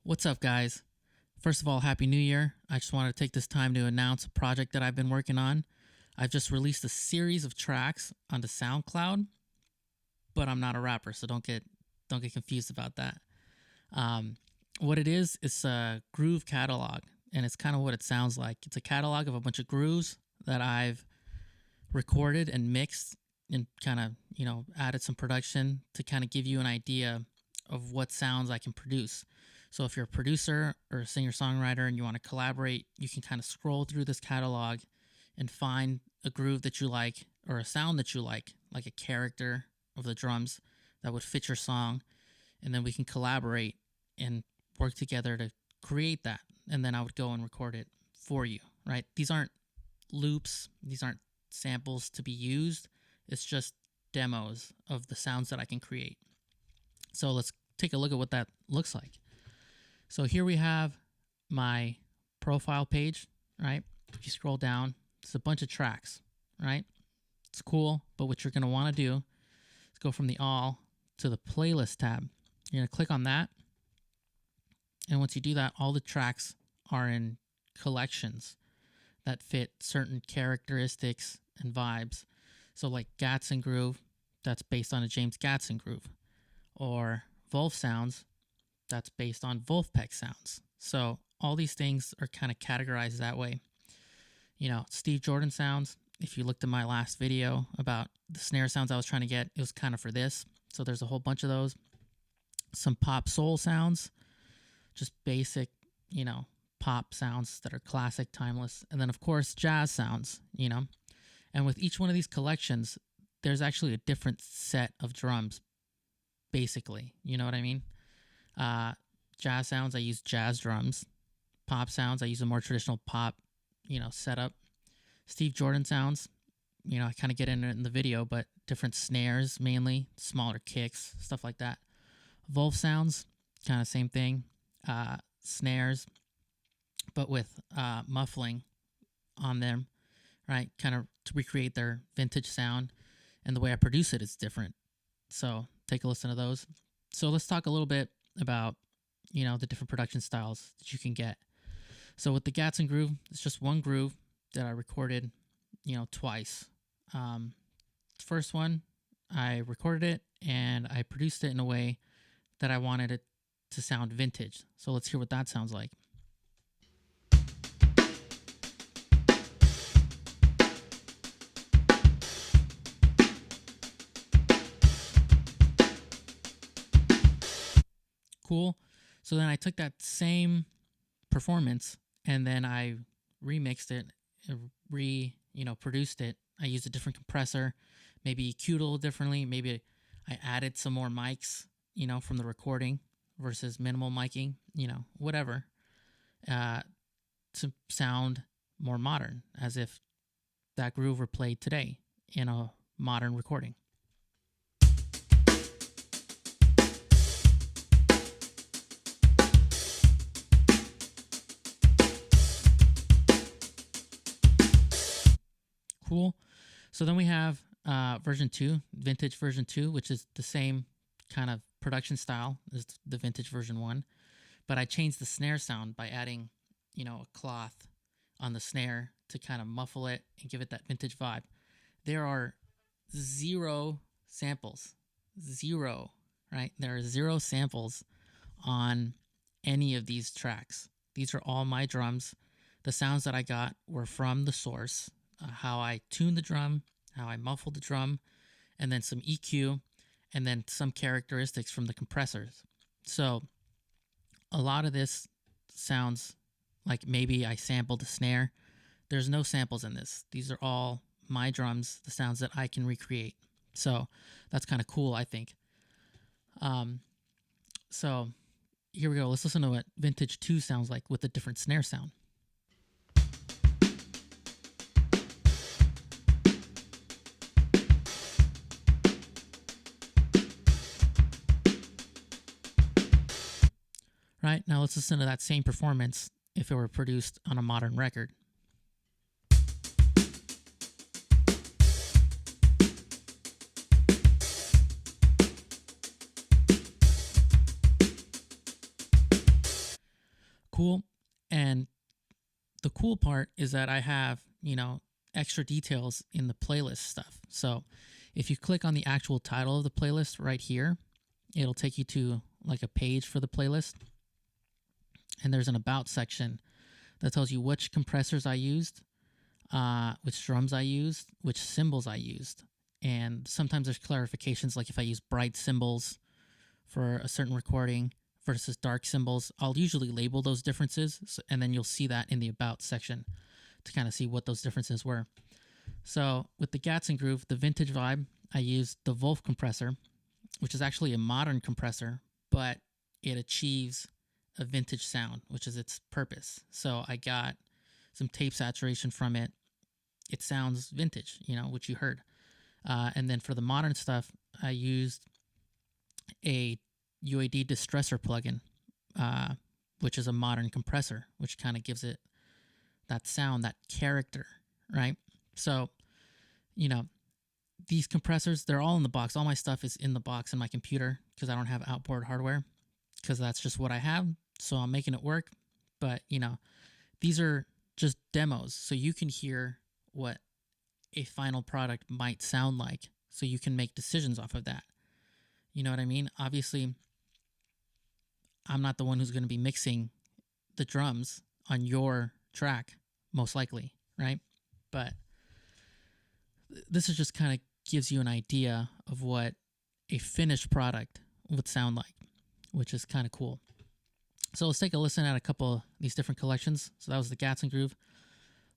What's up, guys? First of all, Happy New Year. I just wanted to take this time to announce a project that I've been working on. I've just released a series of tracks onto SoundCloud, but I'm not a rapper, so don't get confused about that. Um, what it is, it's a groove catalog, and it's kind of what it sounds like. It's a catalog of a bunch of grooves that I've recorded and mixed and kind of, added some production to kind of give you an idea of what sounds I can produce. So if you're a producer or a singer-songwriter and you want to collaborate, you can kind of scroll through this catalog and find a groove that you like or a sound that you like a character of the drums that would fit your song, and then we can collaborate and work together to create that. And then I would go and record it for you, right? These aren't loops, these aren't samples to be used. It's just demos of the sounds that I can create. So let's take a look at what that looks like. So here we have my profile page, right? If you scroll down, it's a bunch of tracks, right? It's cool, but what you're going to want to do is go from the all to the playlist tab. You're going to click on that. And once you do that, all the tracks are in collections that fit certain characteristics and vibes. So like Gatson Groove, that's based on a James Gatson groove. Or Wolf Sounds, that's based on Wolfpack sounds. So all these things are kind of categorized that way. Steve Jordan sounds, if you looked at my last video about the snare sounds I was trying to get, it was kind of for this. So there's a whole bunch of those. Some pop soul sounds, just basic, pop sounds that are classic, timeless. And then, of course, jazz sounds, And with each one of these collections, there's actually a different set of drums, basically. You know what I mean? Jazz sounds, I use jazz drums. Pop sounds, I use a more traditional pop, setup. Steve Jordan sounds, I kind of get into it in the video, but different snares mainly, smaller kicks, stuff like that. Wolf sounds, kind of same thing. Snares, but with muffling on them, right? Kind of to recreate their vintage sound. And the way I produce it is different. So take a listen to those. So let's talk a little bit about, the different production styles that you can get. So with the Gatson Groove, it's just one groove that I recorded, twice. First one, I recorded it and I produced it in a way that I wanted it to sound vintage. So let's hear what that sounds like. Cool. So then I took that same performance and then I remixed it, produced it. I used a different compressor, maybe EQ'd a little differently. Maybe I added some more mics, from the recording versus minimal miking, whatever, to sound more modern, as if that groove were played today in a modern recording. Cool. So then we have version 2, vintage version 2, which is the same kind of production style as the vintage version 1. But I changed the snare sound by adding, a cloth on the snare to kind of muffle it and give it that vintage vibe. There are 0 samples. 0, right? There are 0 samples on any of these tracks. These are all my drums. The sounds that I got were from the source. How I tuned the drum, how I muffled the drum, and then some EQ, and then some characteristics from the compressors. So a lot of this sounds like maybe I sampled a snare. There's no samples in this. These are all my drums, the sounds that I can recreate. So that's kind of cool, I think. So here we go. Let's listen to what Vintage 2 sounds like with a different snare sound. Right, now let's listen to that same performance if it were produced on a modern record. Cool. And the cool part is that I have, extra details in the playlist stuff. So if you click on the actual title of the playlist right here, it'll take you to like a page for the playlist. And there's an about section that tells you which compressors I used, which drums I used, which cymbals I used. And sometimes there's clarifications, like if I use bright cymbals for a certain recording versus dark cymbals, I'll usually label those differences, and then you'll see that in the about section to kind of see what those differences were. So with the Gatson Groove, the vintage vibe, I used the Wolf compressor, which is actually a modern compressor, but it achieves a vintage sound, which is its purpose. So I got some tape saturation from it. It sounds vintage, which you heard. And then for the modern stuff, I used a UAD distressor plugin, which is a modern compressor, which kind of gives it that sound, that character, right? So, these compressors, they're all in the box. All my stuff is in the box in my computer because I don't have outboard hardware, because that's just what I have. So I'm making it work. But, these are just demos. So you can hear what a final product might sound like. So you can make decisions off of that. You know what I mean? Obviously, I'm not the one who's going to be mixing the drums on your track, most likely, right? But this is just kind of gives you an idea of what a finished product would sound like, which is kind of cool. So let's take a listen at a couple of these different collections. So that was the Gatson Groove.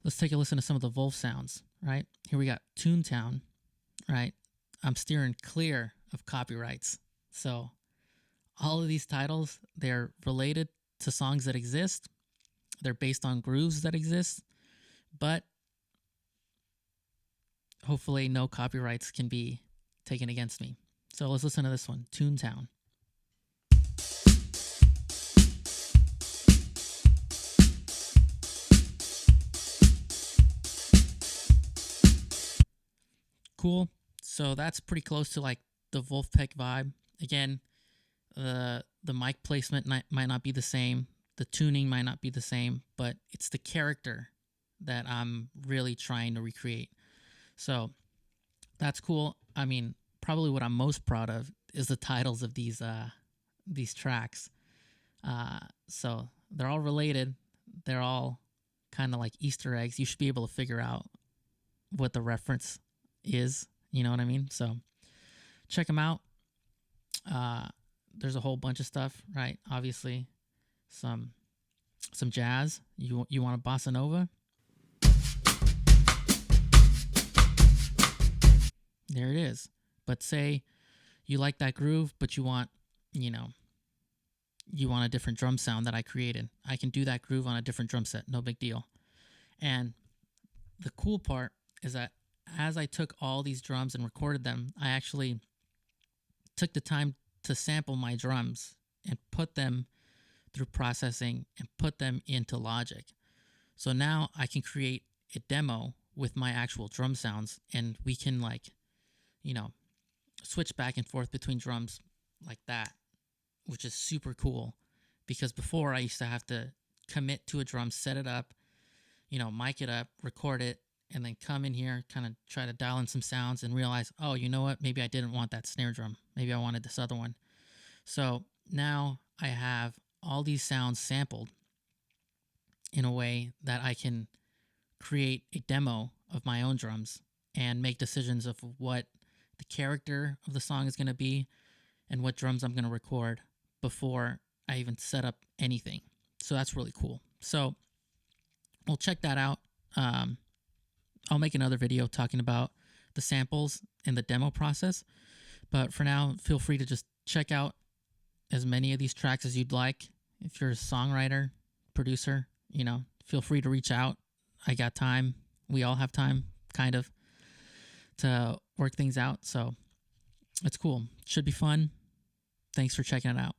Let's take a listen to some of the Wolf sounds, right? Here we got Toontown, right? I'm steering clear of copyrights. So all of these titles, they're related to songs that exist. They're based on grooves that exist, but hopefully no copyrights can be taken against me. So let's listen to this one, Toontown. Cool. So that's pretty close to like the Wolfpack vibe. Again, the mic placement might not be the same. The tuning might not be the same, but it's the character that I'm really trying to recreate. So that's cool. I mean, probably what I'm most proud of is the titles of these tracks. So they're all related. They're all kind of like Easter eggs. You should be able to figure out what the reference is. You know what I mean? So check them out. There's a whole bunch of stuff, right? Obviously, some jazz. You want a bossa nova? There it is. But say you like that groove, but you want a different drum sound that I created. I can do that groove on a different drum set. No big deal. And the cool part is that as I took all these drums and recorded them, I actually took the time to sample my drums and put them through processing and put them into Logic. So now I can create a demo with my actual drum sounds, and we can switch back and forth between drums like that, which is super cool. Because before I used to have to commit to a drum, set it up, mic it up, record it, and then come in here, kind of try to dial in some sounds and realize, oh, you know what? Maybe I didn't want that snare drum. Maybe I wanted this other one. So now I have all these sounds sampled in a way that I can create a demo of my own drums and make decisions of what the character of the song is going to be and what drums I'm going to record before I even set up anything. So that's really cool. So we'll check that out. I'll make another video talking about the samples and the demo process. But for now, feel free to just check out as many of these tracks as you'd like. If you're a songwriter, producer, feel free to reach out. I got time. We all have time, kind of, to work things out. So it's cool. Should be fun. Thanks for checking it out.